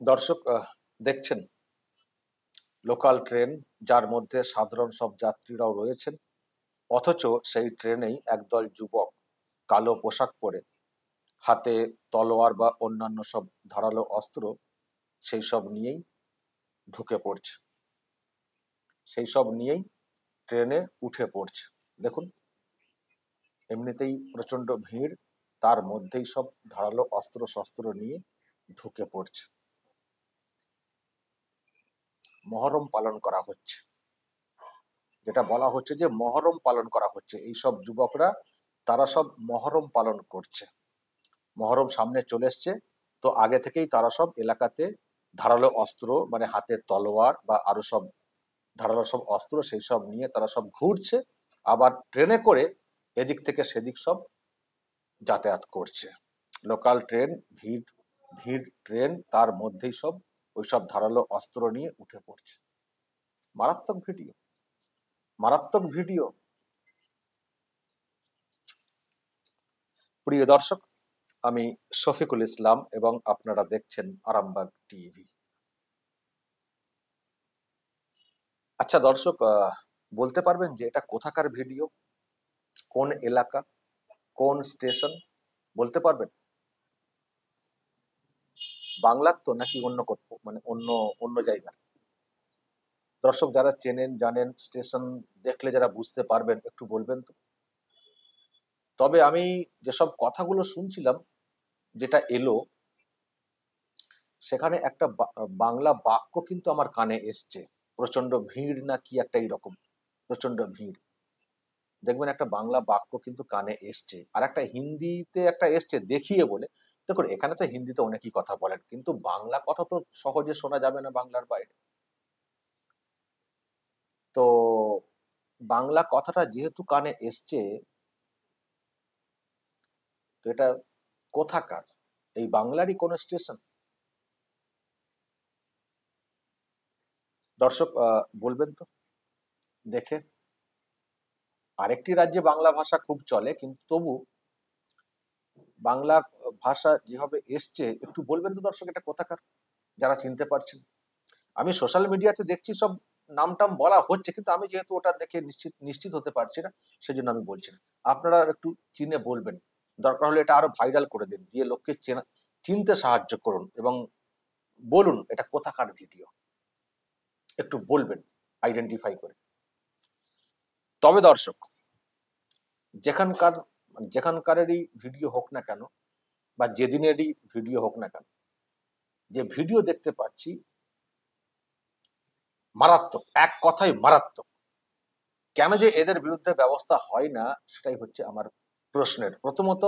দর্শক দেখছেন local train, যার মধ্যে সাধারণ সব যাত্রীরাও রয়েছেন, অথচ সেই ট্রেনেই একদল যুবক কালো পোশাক পরে হাতে তলোয়ার বা অন্যান্য সব ধারালো অস্ত্র সেই সব নিয়েই ঢুকে পড়ছে, সেই সব নিয়েই ট্রেনে উঠে পড়ছে। দেখুন, এমনিতেই প্রচন্ড ভিড়, তার মধ্যেই সব ধারালো অস্ত্র শস্ত্র নিয়ে ঢুকে পড়ছে। মহরম পালন করা হচ্ছে, যেটা বলা হচ্ছে যে মহরম পালন করা হচ্ছে। এই সব যুবকরা তারা সব মহরম পালন করছে। মহরম সামনে চলে এসছে, তো আগে থেকেই তারা সব এলাকাতে ধারালো অস্ত্র, মানে হাতে তলোয়ার বা আরো সব ধারালো সব অস্ত্র সেই সব নিয়ে তারা সব ঘুরছে, আবার ট্রেনে করে এদিক থেকে সেদিক সব যাতায়াত করছে। লোকাল ট্রেন, ভিড় ভিড় ট্রেন, তার মধ্যেই সব ওইসব ধারালো অস্ত্র নিয়ে উঠে পড়ছে। মারাত্মক ভিডিও, মারাত্মক ভিডিও। প্রিয় দর্শক, আমি শফিকুল ইসলাম এবং আপনারা দেখছেন আরামবাগ টিভি। আচ্ছা দর্শক, বলতে পারবেন যে এটা কোথাকার ভিডিও, কোন এলাকা, কোন স্টেশন বলতে পারবেন? বাংলার তো নাকি অন্য মানে অন্য অন্য জায়গার? দর্শক যারা চেনেন জানেন, স্টেশন দেখলে যারা বুঝতে পারবেন একটু বলবেন তো। তবে আমি যেসব কথাগুলো শুনছিলাম, যেটা এলো, সেখানে একটা বাংলা বাক্য কিন্তু আমার কানে এসছে। প্রচন্ড ভিড় না কি একটা এইরকম, প্রচন্ড ভিড়। দেখবেন একটা বাংলা বাক্য কিন্তু কানে এসছে, আর একটা হিন্দিতে একটা এসছে দেখিয়ে বলে। দেখুন, এখানে তো হিন্দিতে অনেকই কথা বলেন, কিন্তু বাংলা কথা তো সহজে শোনা যাবে না বাংলার বাইরে। তো বাংলা কথাটা যেহেতু কানে এসছে, তো এটা কোথাকার? এই বাংলারই কোন স্টেশন? দর্শক বলবেন তো দেখে। আরেকটি রাজ্যে বাংলা ভাষা খুব চলে, কিন্তু তবু বাংলা ভাষা যেভাবে এসছে, একটু বলবেন তো দর্শক এটা কোথাকার, যারা চিনতে পারছেন। আমি সোশ্যাল মিডিয়াতে দেখছি সব নাম টাম বলা হচ্ছে, কিন্তু আমি যেহেতু ওটা দেখে নিশ্চিত নিশ্চিত হতে পারছি না, সেজন্য আমি বলছি না। আপনারা একটু চিনে বলবেন, দরকার হলে এটা আরো ভাইরাল করে দিন, দিয়ে লোককে চিনতে সাহায্য করুন এবং বলুন এটা কোথাকার ভিডিও, একটু বলবেন আইডেন্টিফাই করে। তবে দর্শক, যেখানকার যেখানকারেরই ভিডিও হোক না কেন, বা যেদিনেরই ভিডিও হোক না কেন, যে ভিডিও দেখতে পাচ্ছি মারাত্মক, এক কথায় মারাত্মক। কেন যে এদের বিরুদ্ধে ব্যবস্থা হয় না, সেটাই হচ্ছে আমার প্রশ্নের। প্রথমত,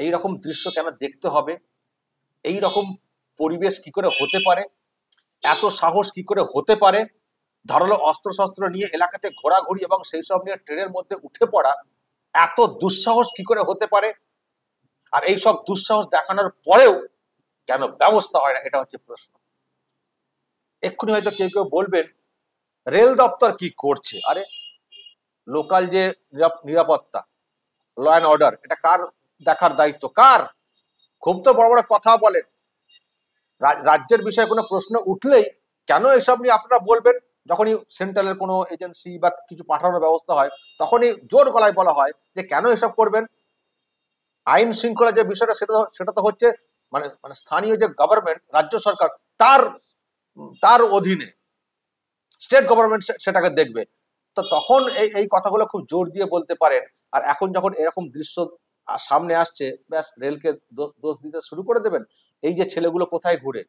এই রকম দৃশ্য কেন দেখতে হবে? এই রকম পরিবেশ কি করে হতে পারে? এত সাহস কি করে হতে পারে? ধারালো অস্ত্র শস্ত্র নিয়ে এলাকাতে ঘোরাঘুরি এবং সেই সব নিয়ে ট্রেনের মধ্যে উঠে পড়া, এত দুঃসাহস কি করে হতে পারে? আর এই সব দুঃসাহস দেখানোর পরেও কেন ব্যবস্থা হয় না, এটা হচ্ছে প্রশ্ন। এক্ষুনি হয়তো কেউ কেউ বলবেন রেল দপ্তর কি করছে। আরে, লোকাল যে নিরাপত্তা, ল অ্যান্ড অর্ডার, এটা কার দেখার দায়িত্ব? কার? খুব তো বড় বড় কথা বলেন, রাজ্যের বিষয়ে কোনো প্রশ্ন উঠলেই কেন এসব নিয়ে আপনারা বলবেন? যখনই সেন্ট্রালের কোনো এজেন্সি বা কিছু পাঠানোর ব্যবস্থা হয়, তখনই জোর গলায় বলা হয় যে কেন এসব করবেন। আইন শৃঙ্খলা যে বিষয়টা, সেটা সেটা তো হচ্ছে মানে মানে স্থানীয় যে গভর্নমেন্ট, রাজ্য সরকার, তার তার অধীনে স্টেট গভর্নমেন্ট সেটাকে দেখবে। তো তখন এই এই কথাগুলো খুব জোর দিয়ে বলতে পারেন। আর এখন যখন এরকম দৃশ্য সামনে আসছে, ব্যাস রেলকে দোষ দিতে শুরু করে দেবেন। এই যে ছেলেগুলো কোথায় ঘুরে,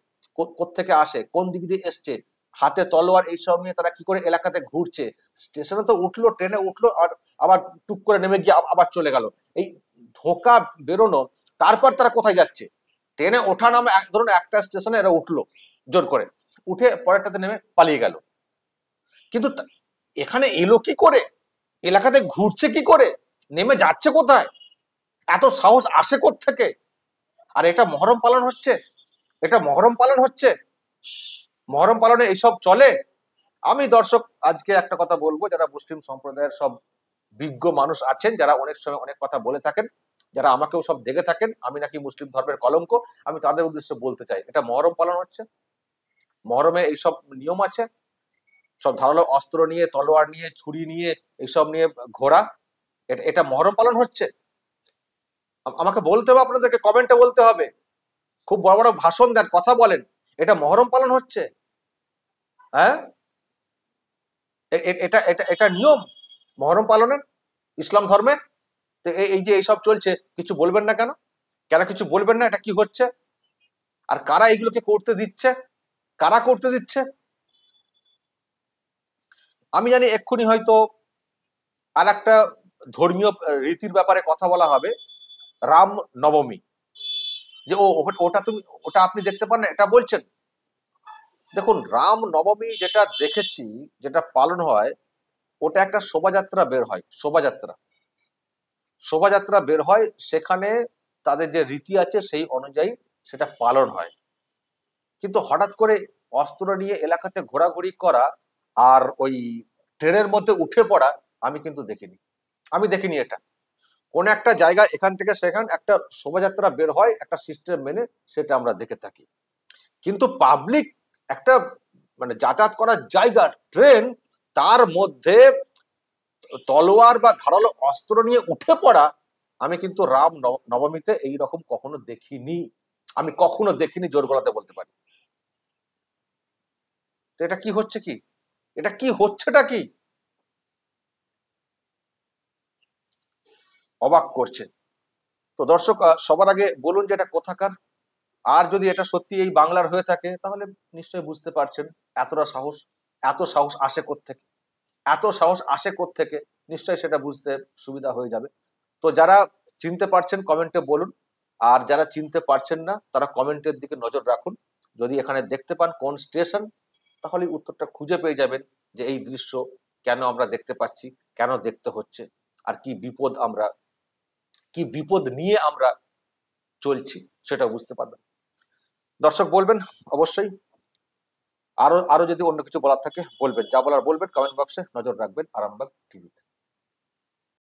কোত্থেকে আসে, কোন দিক দিয়ে এসছে, হাতে তলোয়ার এইসব নিয়ে তারা কি করে এলাকাতে ঘুরছে। স্টেশনে তো উঠলো, ট্রেনে উঠলো, আর আবার টুক করে নেমে গিয়ে আবার চলে গেল। এই ঢোকা বেরোনো, তারপর তারা কোথায় যাচ্ছে? ট্রেনে ওঠা নামে ধরুন একটা স্টেশনে এরা উঠলো জোর করে, উঠে পরেরটাতে নেমে পালিয়ে গেল। কিন্তু এখানে এলো কি করে? এলাকাতে ঘুরছে কি করে? নেমে যাচ্ছে কোথায়? এত সাহস আসে কোত্থেকে? আর এটা মহরম পালন হচ্ছে, এটা মহরম পালন হচ্ছে। মহরম পালনে এইসব চলে? আমি দর্শক আজকে একটা কথা বলবো, যারা মুসলিম সম্প্রদায়ের সব বিজ্ঞ মানুষ আছেন, যারা অনেক সময় অনেক কথা বলে থাকেন, যারা আমাকেও সব দেখে থাকেন আমি নাকি মুসলিম ধর্মের কলঙ্ক, আমি তাদের উদ্দেশ্যে বলতে চাই, এটা মহরম পালন হচ্ছে, মহরমে এইসব নিয়ম আছে, সব ধারালো অস্ত্র নিয়ে, তলোয়ার নিয়ে, ছুরি নিয়ে, এইসব নিয়ে ঘোরা, এটা মহরম পালন হচ্ছে? আমাকে বলতে হবে, আপনাদেরকে কমেন্টে বলতে হবে, খুব বড় বড় ভাষণ দেন, কথা বলেন, এটা মহরম পালন হচ্ছে? হ্যাঁ, এটা এটা এটা নিয়ম মহরম পালনের ইসলাম ধর্মে? তো এই যে এইসব চলছে, কিছু বলবেন না কেন? কেন কিছু বলবেন না? এটা কি হচ্ছে? আর কারা এগুলোকে করতে দিচ্ছে? কারা করতে দিচ্ছে? আমি জানি এক্ষুনি হয়তো আর একটা ধর্মীয় রীতির ব্যাপারে কথা বলা হবে, রাম নবমী, যে ওটা তুমি, ওটা আপনি দেখতে পান না, এটা বলছেন। দেখুন, রাম নবমী যেটা দেখেছি, যেটা পালন হয়, ওটা একটা শোভাযাত্রা বের হয়, শোভাযাত্রা, শোভাযাত্রা বের হয়, সেখানে তাদের যে রীতি আছে সেই অনুযায়ী সেটা পালন হয়। কিন্তু হঠাৎ করে অস্ত্র নিয়ে এলাকাতে ঘোরাঘুরি করা আর ওই ট্রেনের মধ্যে উঠে পড়া আমি কিন্তু দেখিনি, আমি দেখিনি এটা। কোন একটা জায়গা এখান থেকে সেখান একটা শোভাযাত্রা বের হয় একটা সিস্টেম মেনে, সেটা আমরা দেখে থাকি। কিন্তু পাবলিক একটা মানে যাতায়াত করার জায়গা, ট্রেন, তার মধ্যে তলোয়ার বা ধারালো অস্ত্র নিয়ে উঠে পড়া আমি কিন্তু রাম নবমীতে এই রকম কখনো দেখিনি, আমি কখনো দেখিনি, জোর গলাতে বলতে পারি। তো এটা কি হচ্ছে, কি এটা কি হচ্ছেটা কি? অবাক করছে। তো দর্শক, সবার আগে বলুন যে এটা কোথাকার, আর যদি এটা সত্যি এই বাংলার হয়ে থাকে তাহলে নিশ্চয়ই বুঝতে পারছেন এতটা সাহস, এত সাহস আসে কোত্থেকে, এত সাহস আসে কোত্থেকে, নিশ্চয়ই সেটা বুঝতে সুবিধা হয়ে যাবে। তো যারা চিনতে পারছেন কমেন্টে বলুন, আর যারা চিনতে পারছেন না তারা কমেন্টের দিকে নজর রাখুন, যদি এখানে দেখতে পান কোন স্টেশন, তাহলে উত্তরটা খুঁজে পেয়ে যাবেন যে এই দৃশ্য কেন আমরা দেখতে পাচ্ছি, কেন দেখতে হচ্ছে, আর কি বিপদ নিয়ে আমরা চলছি, সেটা বুঝতে পারবেন। দর্শক বলবেন অবশ্যই, আরো আরো যদি অন্য কিছু বলার থাকে বলবেন, যা বলার বলবেন, কমেন্ট বক্সে নজর রাখবেন আরামবাগ টিভিতে।